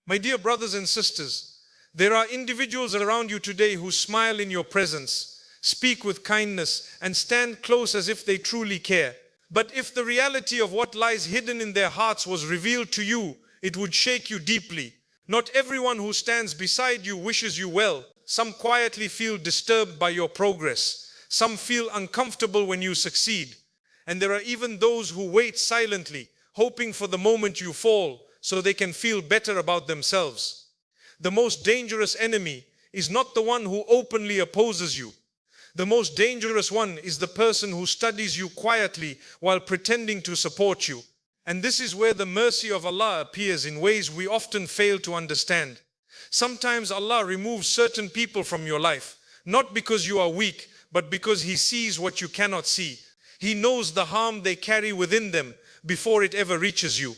My dear brothers and sisters, there are individuals around you today who smile in your presence, speak with kindness, and stand close as if they truly care. But if the reality of what lies hidden in their hearts was revealed to you, it would shake you deeply. Not everyone who stands beside you wishes you well. Some quietly feel disturbed by your progress. Some feel uncomfortable when you succeed. And there are even those who wait silently, hoping for the moment you fall, so they can feel better about themselves. The most dangerous enemy is not the one who openly opposes you. The most dangerous one is the person who studies you quietly while pretending to support you. And this is where the mercy of Allah appears in ways we often fail to understand. Sometimes Allah removes certain people from your life, not because you are weak, but because He sees what you cannot see. He knows the harm they carry within them before it ever reaches you.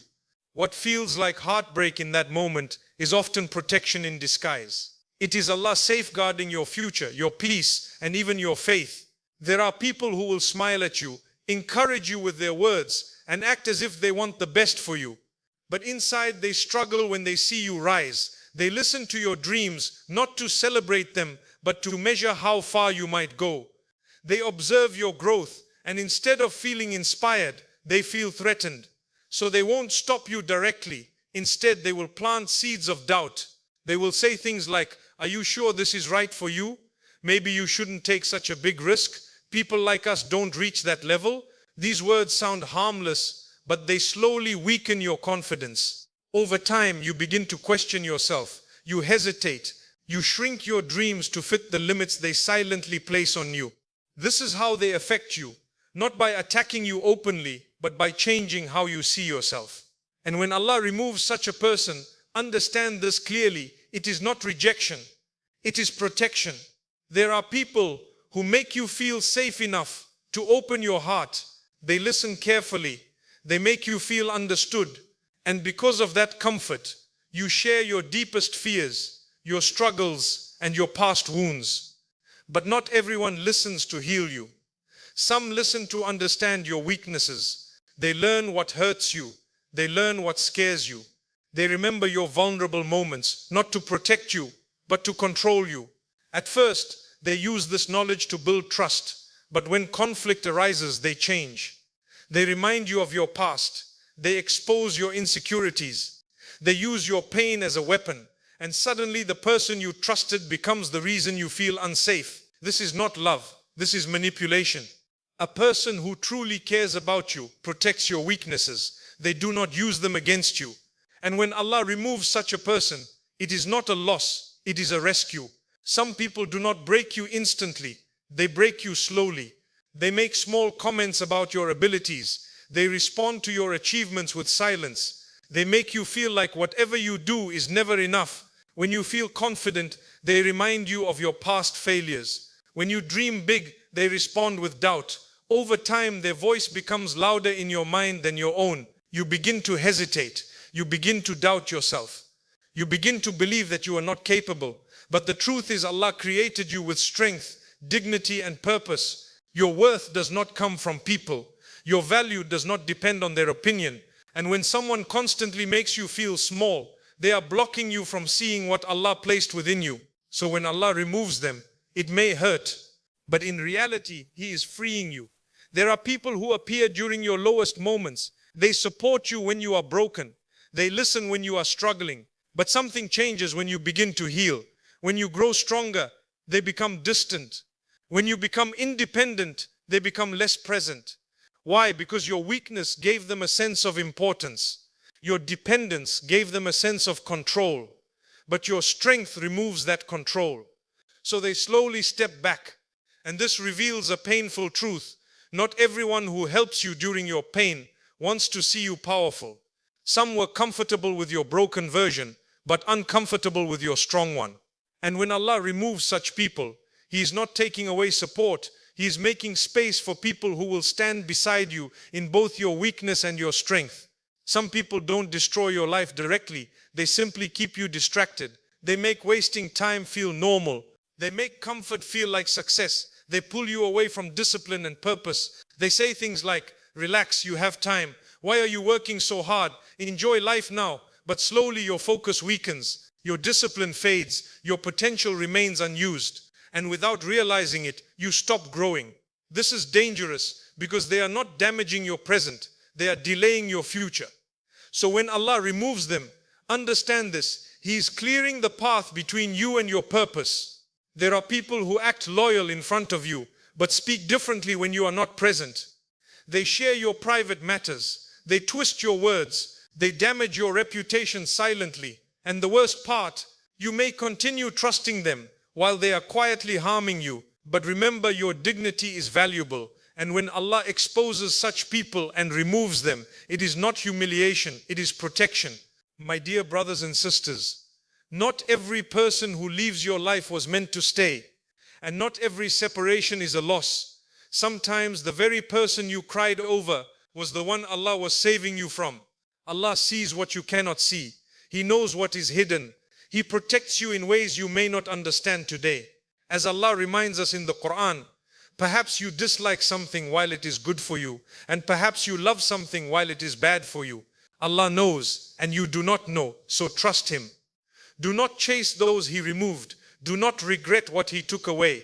What feels like heartbreak in that moment is often protection in disguise. It is Allah safeguarding your future, your peace, and even your faith. There are people who will smile at you, encourage you with their words, and act as if they want the best for you. But inside they struggle when they see you rise. They listen to your dreams, not to celebrate them, but to measure how far you might go. They observe your growth, and instead of feeling inspired, they feel threatened. So they won't stop you directly. Instead, they will plant seeds of doubt. They will say things like, "Are you sure this is right for you? Maybe you shouldn't take such a big risk. People like us don't reach that level." These words sound harmless, but they slowly weaken your confidence. Over time, you begin to question yourself. You hesitate. You shrink your dreams to fit the limits they silently place on you. This is how they affect you, not by attacking you openly, but by changing how you see yourself. And when Allah removes such a person, understand this clearly. It is not rejection. It is protection. There are people who make you feel safe enough to open your heart. They listen carefully. They make you feel understood. And because of that comfort, you share your deepest fears, your struggles, and your past wounds. But not everyone listens to heal you. Some listen to understand your weaknesses. They learn what hurts you. They learn what scares you. They remember your vulnerable moments, not to protect you, but to control you. At first, they use this knowledge to build trust. But when conflict arises, they change. They remind you of your past. They expose your insecurities. They use your pain as a weapon. And suddenly the person you trusted becomes the reason you feel unsafe. This is not love. This is manipulation. A person who truly cares about you protects your weaknesses. They do not use them against you. And when Allah removes such a person, it is not a loss, it is a rescue. Some people do not break you instantly. They break you slowly. They make small comments about your abilities. They respond to your achievements with silence. They make you feel like whatever you do is never enough. When you feel confident, they remind you of your past failures. When you dream big, they respond with doubt. Over time, their voice becomes louder in your mind than your own. You begin to hesitate. You begin to doubt yourself. You begin to believe that you are not capable. But the truth is, Allah created you with strength, dignity, and purpose. Your worth does not come from people. Your value does not depend on their opinion. And when someone constantly makes you feel small, they are blocking you from seeing what Allah placed within you. So when Allah removes them, it may hurt, but in reality, He is freeing you. There are people who appear during your lowest moments. They support you when you are broken. They listen when you are struggling. But something changes when you begin to heal. When you grow stronger, they become distant. When you become independent, they become less present. Why? Because your weakness gave them a sense of importance. Your dependence gave them a sense of control. But your strength removes that control. So they slowly step back. And this reveals a painful truth. Not everyone who helps you during your pain wants to see you powerful. Some were comfortable with your broken version, but uncomfortable with your strong one. And when Allah removes such people, He is not taking away support. He is making space for people who will stand beside you in both your weakness and your strength. Some people don't destroy your life directly. They simply keep you distracted. They make wasting time feel normal. They make comfort feel like success. They pull you away from discipline and purpose. They say things like, "Relax, you have time. Why are you working so hard? Enjoy life now." But slowly your focus weakens, your discipline fades, your potential remains unused, and without realizing it, you stop growing. This is dangerous because they are not damaging your present, they are delaying your future. So when Allah removes them, understand this, He is clearing the path between you and your purpose. There are people who act loyal in front of you, but speak differently when you are not present. They share your private matters, they twist your words, they damage your reputation silently. And the worst part, you may continue trusting them while they are quietly harming you. But remember, your dignity is valuable. And when Allah exposes such people and removes them, it is not humiliation, it is protection. My dear brothers and sisters, not every person who leaves your life was meant to stay. And not every separation is a loss. Sometimes the very person you cried over was the one Allah was saving you from. Allah sees what you cannot see. He knows what is hidden. He protects you in ways you may not understand today. As Allah reminds us in the Quran, perhaps you dislike something while it is good for you, and perhaps you love something while it is bad for you. Allah knows, and you do not know, so trust Him. Do not chase those He removed. Do not regret what He took away.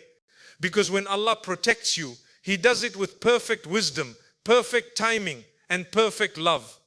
Because when Allah protects you, He does it with perfect wisdom, perfect timing, and perfect love.